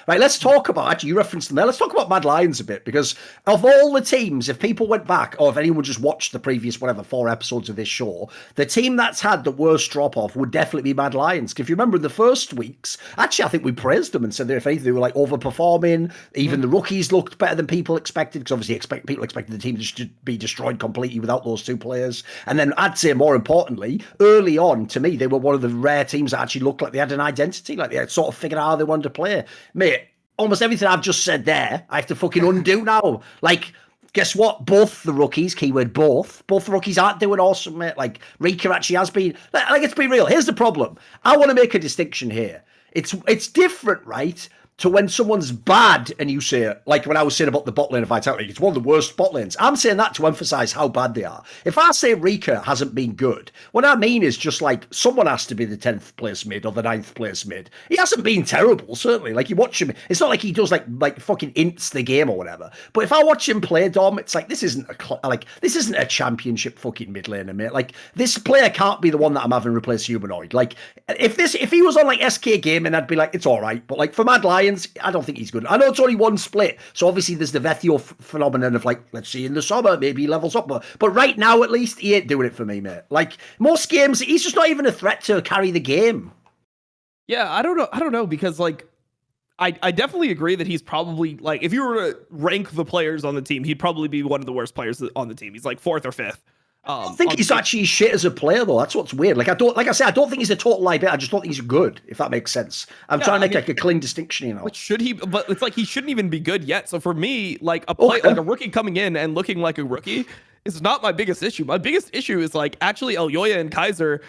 Right, let's talk about, actually, you referenced them there. Let's talk about Mad Lions a bit, because of all the teams, if people went back, or if anyone just watched the previous, 4 episodes of this show, the team that's had the worst drop off would definitely be Mad Lions. If you remember in the first weeks, actually, I think we praised them and said that if anything, they were like overperforming. Even the rookies looked better than people expected, because obviously people expected the team to be destroyed completely without those 2 players. And then I'd say, more importantly, early on, to me, they were one of the rare teams that actually looked like they had an identity, like they had sort of figured out how they wanted to play. Mate, almost everything I've just said there, I have to fucking undo now. Like, guess what? Both the rookies, keyword both the rookies aren't doing awesome, mate. Like, Rika actually has been. Like, let's be real. Here's the problem. I want to make a distinction here. It's different, right? To when someone's bad and you say, like when I was saying about the bot lane of Vitality, it's one of the worst bot lanes. I'm saying that to emphasize how bad they are. If I say Rika hasn't been good, what I mean is just like someone has to be the 10th place mid or the 9th place mid. He hasn't been terrible, certainly. Like you watch him, it's not like he does like fucking ints the game or whatever. But if I watch him play Dom, it's like this isn't a championship fucking mid laner, mate. Like this player can't be the one that I'm having replace Humanoid. Like if he was on like SK Gaming, I'd be like, it's all right. But like for Mad Lions, I don't think he's good. I know it's only 1 split, so obviously there's the Vethio phenomenon of like, let's see in the summer, maybe he levels up. But right now, at least, he ain't doing it for me, mate. Like most games, he's just not even a threat to carry the game. Yeah, I don't know because like I definitely agree that he's probably like if you were to rank the players on the team, he'd probably be one of the worst players on the team. He's like 4th or 5th. I don't think he's actually shit as a player, though. That's what's weird. Like I don't think he's a total liability. I just don't think he's good, if that makes sense. I'm trying to make like a clean distinction, you know. But should he? But it's like he shouldn't even be good yet. So for me, like like a rookie coming in and looking like a rookie is not my biggest issue. My biggest issue is like actually Elyoya and Kaiser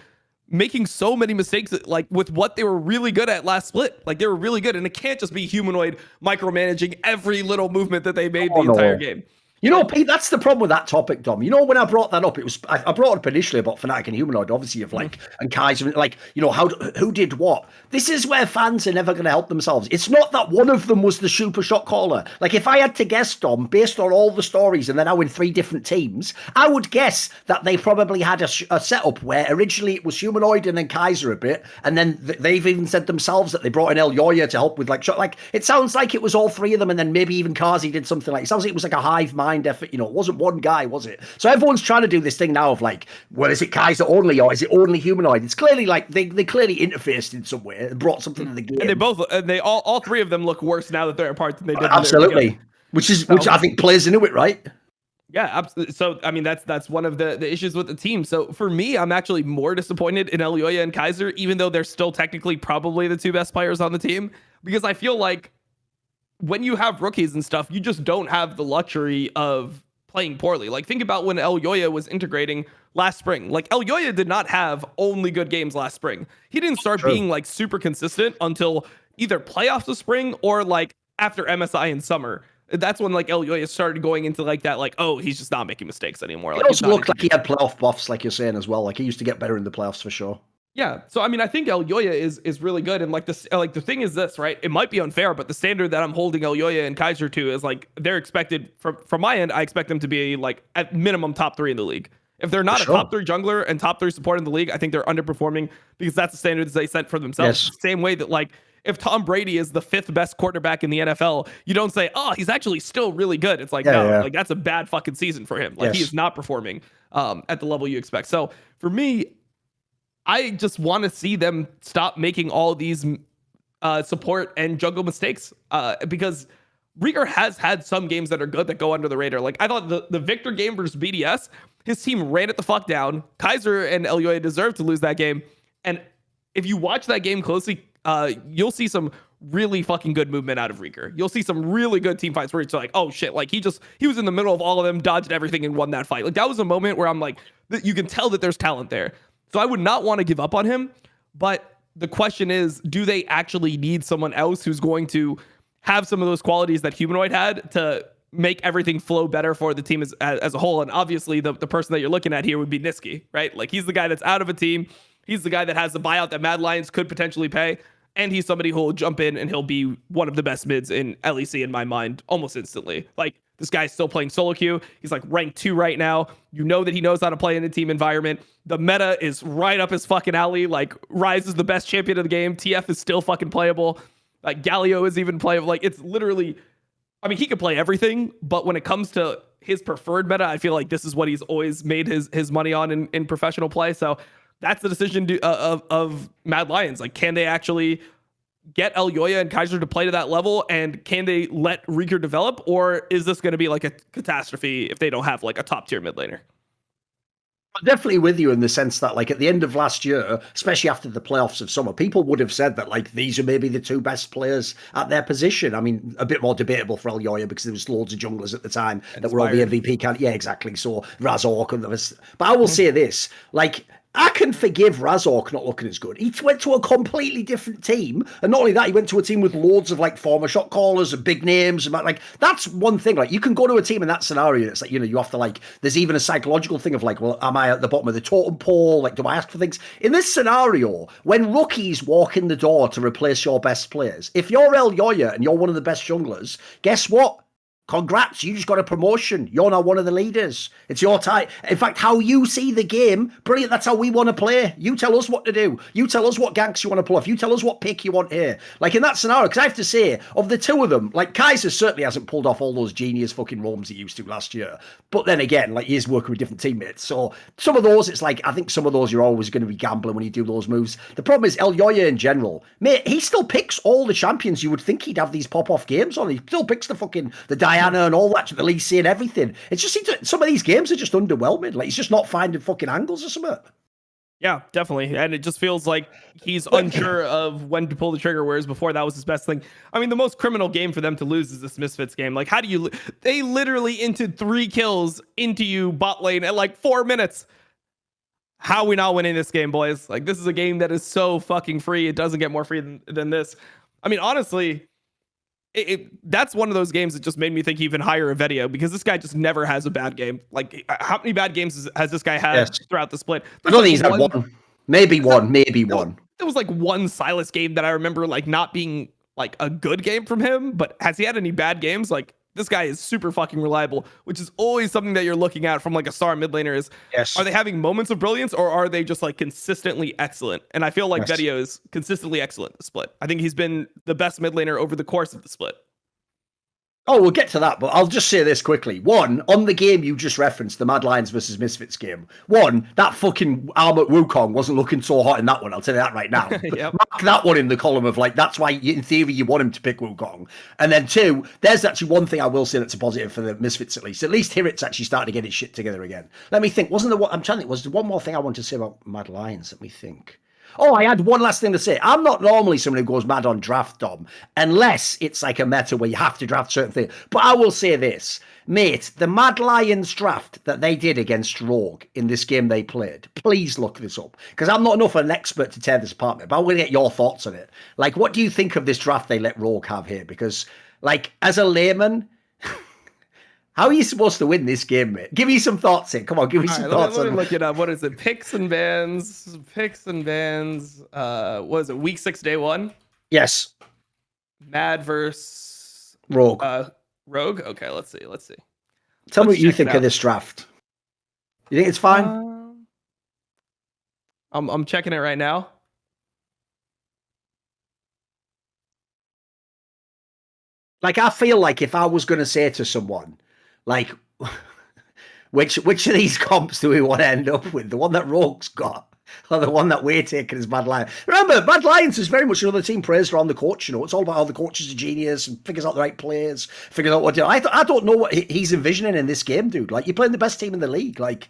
making so many mistakes like with what they were really good at last split. Like they were really good, and it can't just be Humanoid micromanaging every little movement that they made the entire game. You know, Pete, that's the problem with that topic, Dom. You know, when I brought that up, I brought it up initially about Fnatic and Humanoid, obviously, of like, and Kaiser, like, you know, who did what? This is where fans are never going to help themselves. It's not that one of them was the super shot caller. Like, if I had to guess, Dom, based on all the stories and then now in 3 different teams, I would guess that they probably had a setup where originally it was Humanoid and then Kaiser a bit, and then they've even said themselves that they brought in Elyoya to help with like shot. Like, it sounds like it was all 3 of them, and then maybe even Kazi did something like. It sounds like it was like a hive mind effort, you know. It wasn't one guy, was it? So everyone's trying to do this thing now of like, well, is it Kaiser only or is it only Humanoid? It's clearly like they clearly interfaced in some way and brought something to the game. And they all 3 of them look worse now that they're apart than they did. Absolutely, which I think plays into it, right? Yeah, absolutely. So I mean, that's one of the issues with the team. So for me, I'm actually more disappointed in Elyoya and Kaiser, even though they're still technically probably the 2 best players on the team, because I feel like when you have rookies and stuff, you just don't have the luxury of playing poorly. Like think about when Elyoya was integrating last spring. Like Elyoya did not have only good games last spring. He didn't start being like super consistent until either playoffs of spring or like after MSI in summer. That's when like Elyoya started going into like that, like, oh, he's just not making mistakes anymore. Like, it also looked like he had playoff buffs, like you're saying as well. Like he used to get better in the playoffs for sure. Yeah, so I mean, I think Elyoya is really good, and like this, like the thing is this, right? It might be unfair, but the standard that I'm holding Elyoya and Kaiser to is like they're expected from my end. I expect them to be like at minimum top 3 in the league. If they're not a top 3 jungler and top 3 support in the league, I think they're underperforming because that's the standards they set for themselves. Yes. Same way that like if Tom Brady is the 5th best quarterback in the NFL, you don't say, oh, he's actually still really good. It's like, like that's a bad fucking season for him. Like he is not performing at the level you expect. So for me, I just want to see them stop making all these support and jungle mistakes because Rieger has had some games that are good that go under the radar. Like I thought the Victor game versus BDS, his team ran it the fuck down. Kaiser and Elyoya deserved to lose that game. And if you watch that game closely, you'll see some really fucking good movement out of Rieger. You'll see some really good team fights where it's like, oh shit, like he was in the middle of all of them, dodged everything and won that fight. Like that was a moment where I'm like, you can tell that there's talent there. So I would not want to give up on him, but the question is, do they actually need someone else who's going to have some of those qualities that Humanoid had to make everything flow better for the team as a whole? And obviously the person that you're looking at here would be Nisqy, right? Like he's the guy that's out of a team. He's the guy that has the buyout that Mad Lions could potentially pay. And he's somebody who will jump in and he'll be one of the best mids in LEC in my mind almost instantly. Like this guy's still playing solo queue. He's like ranked 2 right now. You know that he knows how to play in a team environment. The meta is right up his fucking alley. Like Ryze is the best champion of the game. TF is still fucking playable. Like Galio is even playable. Like it's literally, I mean, he could play everything, but when it comes to his preferred meta, I feel like this is what he's always made his money on in professional play. So that's the decision of Mad Lions. Like, can they actually get Elyoya and Kaiser to play to that level, and can they let Rieger develop, or is this going to be like a catastrophe if they don't have like a top tier mid laner? I'm definitely with you in the sense that, like, at the end of last year, especially after the playoffs of summer, people would have said that, like, these are maybe the two best players at their position. I mean, a bit more debatable for Elyoya because there was loads of junglers at the time that were all the MVP candidate. Yeah, exactly. So Razork and there was, but I will say this, like, I can forgive Razork not looking as good. He went to a completely different team. And not only that, he went to a team with loads of like former shot callers and big names. And like, that's one thing. Like, you can go to a team in that scenario. It's like, you know, you have to like, there's even a psychological thing of like, well, am I at the bottom of the totem pole? Like, do I ask for things? In this scenario, when rookies walk in the door to replace your best players, if you're Elyoya and you're one of the best junglers, guess what? Congrats, you just got a promotion. You're now one of the leaders. It's your time. In fact, how you see the game, brilliant. That's how we want to play. You tell us what to do. You tell us what ganks you want to pull off. You tell us what pick you want here. Like in that scenario, because I have to say, of the two of them, like Kaiser certainly hasn't pulled off all those genius fucking roams he used to last year. But then again, like he is working with different teammates. So some of those, it's like, I think some of those you're always going to be gambling when you do those moves. The problem is Elyoya in general. Mate, he still picks all the champions you would think he'd have these pop-off games on. He still picks the Diana and all that, the Lacy and everything. It's just, some of these games are just underwhelming. Like, he's just not finding fucking angles or something. Yeah, definitely. And it just feels like he's unsure of when to pull the trigger, whereas before that was his best thing. I mean, the most criminal game for them to lose is this Misfits game. Like, how do you... They literally entered 3 kills into you bot lane at like 4 minutes. How are we not winning this game, boys? Like, this is a game that is so fucking free. It doesn't get more free than this. I mean, honestly... that's one of those games that just made me think even higher of Vedio, because this guy just never has a bad game. Like, how many bad games has this guy had throughout the split? I don't think he's had one. Maybe one. There was like one Silas game that I remember like not being like a good game from him, but has he had any bad games? Like, this guy is super fucking reliable, which is always something that you're looking at from like a star mid laner is, are they having moments of brilliance or are they just like consistently excellent? And I feel like Vedio is consistently excellent the split. I think he's been the best mid laner over the course of the split. Oh, we'll get to that, but I'll just say this quickly. One, on the game you just referenced, the Mad Lions versus Misfits game. One, that fucking Albert Wukong wasn't looking so hot in that one. I'll tell you that right now. Yep. Mark that one in the column of like, that's why in theory you want him to pick Wukong. And then two, there's actually one thing I will say that's a positive for the Misfits at least. At least here it's actually starting to get its shit together again. Let me think. I'm trying to think, was there one more thing I want to say about Mad Lions? Let me think. Oh, I had one last thing to say. I'm not normally someone who goes mad on draft, Dom, unless it's like a meta where you have to draft certain things. But I will say this, mate, the Mad Lions draft that they did against Rogue in this game they played, please look this up, because I'm not enough of an expert to tear this apart, but I want to get your thoughts on it. Like, what do you think of this draft they let Rogue have here? Because, like, as a layman... How are you supposed to win this game, mate? Give me some thoughts here. Come on, give me some thoughts. Let me look it up. What is it? Picks and bans. What is it? Week 6, day 1? Yes. Mad versus Rogue. Rogue? Okay, let's see. Tell me what you think of this draft. You think it's fine? I'm checking it right now. Like, I feel like if I was going to say to someone, like, which of these comps do we want to end up with? The one that Rogue's got, or the one that we're taking as Mad Lions? Remember, Mad Lions is very much another team praised around the coach. You know, it's all about how the coach is a genius and figures out the right players, figures out what to do. I don't know what he's envisioning in this game, dude. Like, you're playing the best team in the league. Like,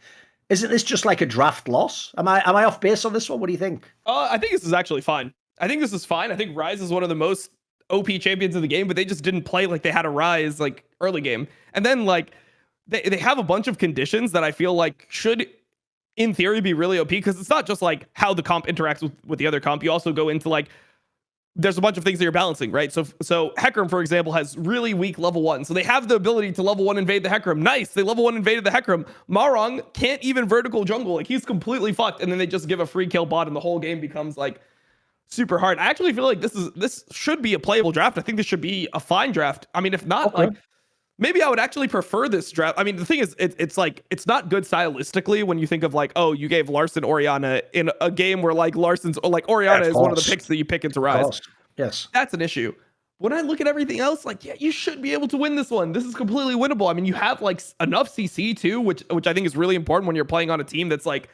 isn't this just like a draft loss? Am I off base on this one? What do you think? I think this is actually fine. I think Ryze is one of the most OP champions of the game, but they just didn't play like they had a Ryze like early game. And then like they have a bunch of conditions that I feel like should in theory be really OP, because it's not just like how the comp interacts with the other comp. You also go into like there's a bunch of things that you're balancing, right? So Hecarim, for example, has really weak level 1. So they have the ability to level 1 invade the Hecarim. Nice. They level 1 invaded the Hecarim. Marong can't even vertical jungle. Like, he's completely fucked. And then they just give a free kill bot and the whole game becomes like super hard. I actually feel like this should be a playable draft. I think this should be a fine draft. I mean, if not, like maybe I would actually prefer this draft. I mean, the thing is, it's like it's not good stylistically when you think of like, oh, you gave Larson Orianna in a game where like Larson's or like Orianna is one of the picks that you pick into Ryze. Yes, that's an issue. when I look at everything else, like, yeah, you should be able to win this one. This is completely winnable. I mean, you have like enough CC too, which I think is really important when you're playing on a team that's like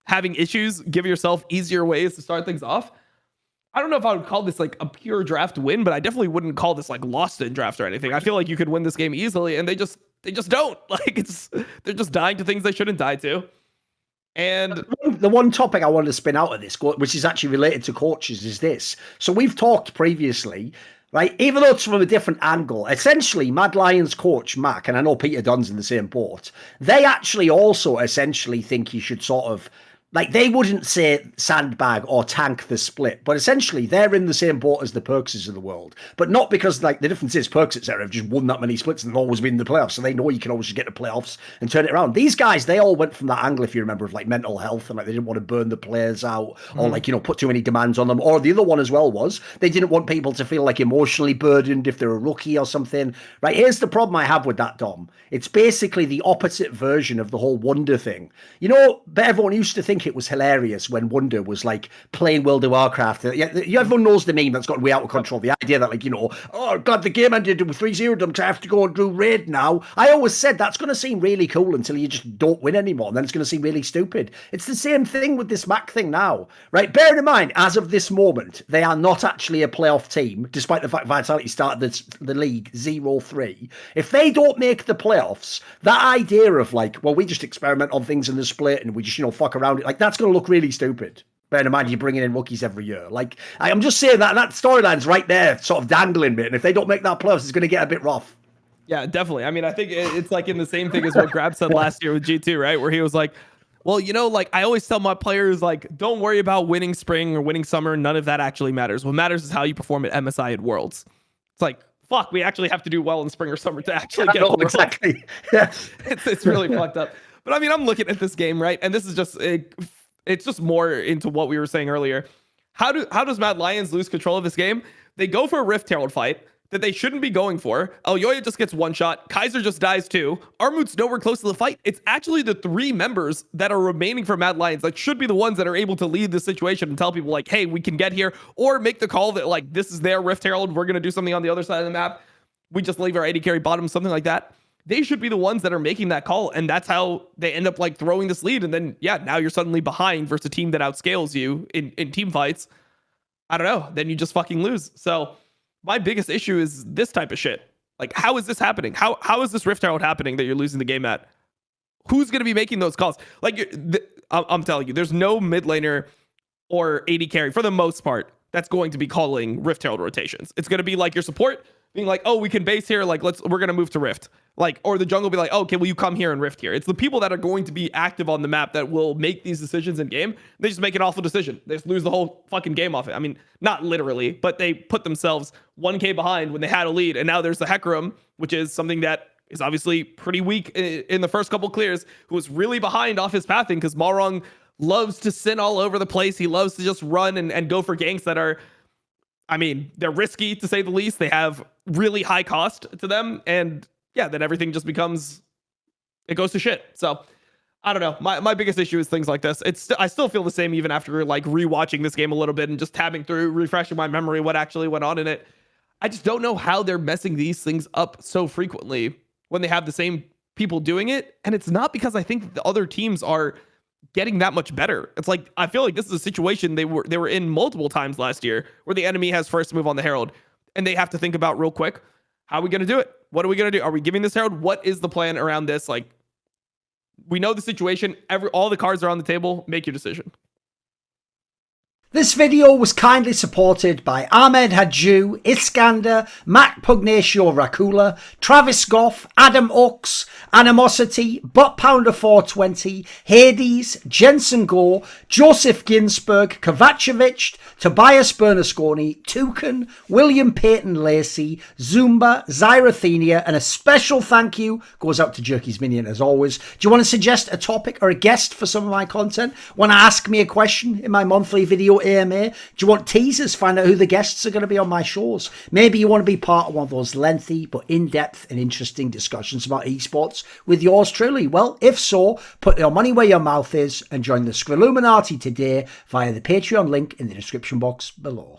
having issues. Give yourself easier ways to start things off. I don't know if I would call this like a pure draft win, but I definitely wouldn't call this like lost in draft or anything. I feel like you could win this game easily, and they just don't. Like, they're just dying to things they shouldn't die to. And the one topic I wanted to spin out of this, which is actually related to coaches, is this. So we've talked previously, right? Even though it's from a different angle, essentially Mad Lions coach Mac, and I know Peter Dunn's in the same boat, they actually also essentially think you should sort of, like, they wouldn't say sandbag or tank the split, but essentially they're in the same boat as the Perkses of the world. But not because, like, the difference is Perkses have just won that many splits and they've always been in the playoffs, so they know you can always get to playoffs and turn it around. These guys, they all went from that angle, if you remember, of like mental health and like they didn't want to burn the players out or like, you know, put too many demands on them. Or the other one as well was they didn't want people to feel like emotionally burdened if they're a rookie or something. Right? Here's the problem I have with that, Dom. It's basically the opposite version of the whole Wonder thing. You know, but everyone used to think it was hilarious when Wonder was like playing World of Warcraft. Everyone knows the meme that's gotten way out of control. The idea that, like, you know, oh God, the game ended with 3-0 done, so I have to go and do raid now. I always said that's going to seem really cool until you just don't win anymore. And then it's going to seem really stupid. It's the same thing with this Mac thing now, right? Bear in mind, as of this moment, they are not actually a playoff team, despite the fact Vitality started the league 0-3. If they don't make the playoffs, that idea of like, well, we just experiment on things in the split and we just, you know, fuck around it, like, that's going to look really stupid. Bear in mind, you're bringing in rookies every year. Like, I'm just saying that storyline's right there, sort of dangling bit. And if they don't make that playoffs, it's going to get a bit rough. yeah, definitely. I mean, I think it's like in the same thing as what Grab said last year with G2, right? Where he was like, well, you know, like, I always tell my players, like, don't worry about winning spring or winning summer. None of that actually matters. What matters is how you perform at MSI at Worlds. It's like, fuck, we actually have to do well in spring or summer to actually get to exactly. Yeah. It's really fucked up. But I mean, I'm looking at this game, right? And this is just it's just more into what we were saying earlier. How does Mad Lions lose control of this game? They go for a Rift Herald fight that they shouldn't be going for. Elyoya just gets one shot. Kaiser just dies too. Armut's nowhere close to the fight. It's actually the 3 members that are remaining for Mad Lions that should be the ones that are able to lead the situation and tell people like, hey, we can get here, or make the call that like, this is their Rift Herald. We're going to do something on the other side of the map. We just leave our AD carry bottom, something like that. They should be the ones that are making that call. And that's how they end up like throwing this lead. And then, yeah, now you're suddenly behind versus a team that outscales you in team fights. I don't know. Then you just fucking lose. So my biggest issue is this type of shit. Like, how is this happening? How is this Rift Herald happening that you're losing the game at? Who's going to be making those calls? Like, I'm telling you, there's no mid laner or AD carry for the most part that's going to be calling Rift Herald rotations. It's going to be like your support being like, oh, we can base here. Like, we're going to move to Rift. Like, or the jungle will be like, oh, okay, will you come here and Rift here? It's the people that are going to be active on the map that will make these decisions in game. They just make an awful decision. They just lose the whole fucking game off it. I mean, not literally, but they put themselves 1k behind when they had a lead. And now there's the Hecarim, which is something that is obviously pretty weak in the first couple clears, who was really behind off his pathing because Malrong loves to sin all over the place. He loves to just run and go for ganks that are, I mean, they're risky to say the least. They have really high cost to them. And yeah, then everything just becomes, it goes to shit. So I don't know. My biggest issue is things like this. I still feel the same even after like rewatching this game a little bit and just tabbing through, refreshing my memory, what actually went on in it. I just don't know how they're messing these things up so frequently when they have the same people doing it. And it's not because I think the other teams are getting that much better. It's like, I feel like this is a situation they were in multiple times last year where the enemy has first move on the Herald and they have to think about real quick, how are we going to do it? What are we going to do? Are we giving this Herald? What is the plan around this? Like, we know the situation. All the cards are on the table. Make your decision. This video was kindly supported by Ahmed Hadjou, Iskander, Mac Pugnatio Rajcula, Travis Goff, Adam Ochs, Animosity, Butt Pounder 420, Hades, Jensen Goh, Joseph Ginsburg, Kovacevicd, Tobias Bernasconi, Toucan, William Peyton Lacy, Zoomba, Zyrathenia, and a special thank you goes out to Jerky's Minion as always. Do you want to suggest a topic or a guest for some of my content? Want to ask me a question in my monthly video AMA? Do you want teasers? Find out who the guests are going to be on my shows. Maybe you want to be part of one of those lengthy but in-depth and interesting discussions about esports with yours truly. Well, if so, put your money where your mouth is and join the Skrilluminati today via the Patreon link in the description box below.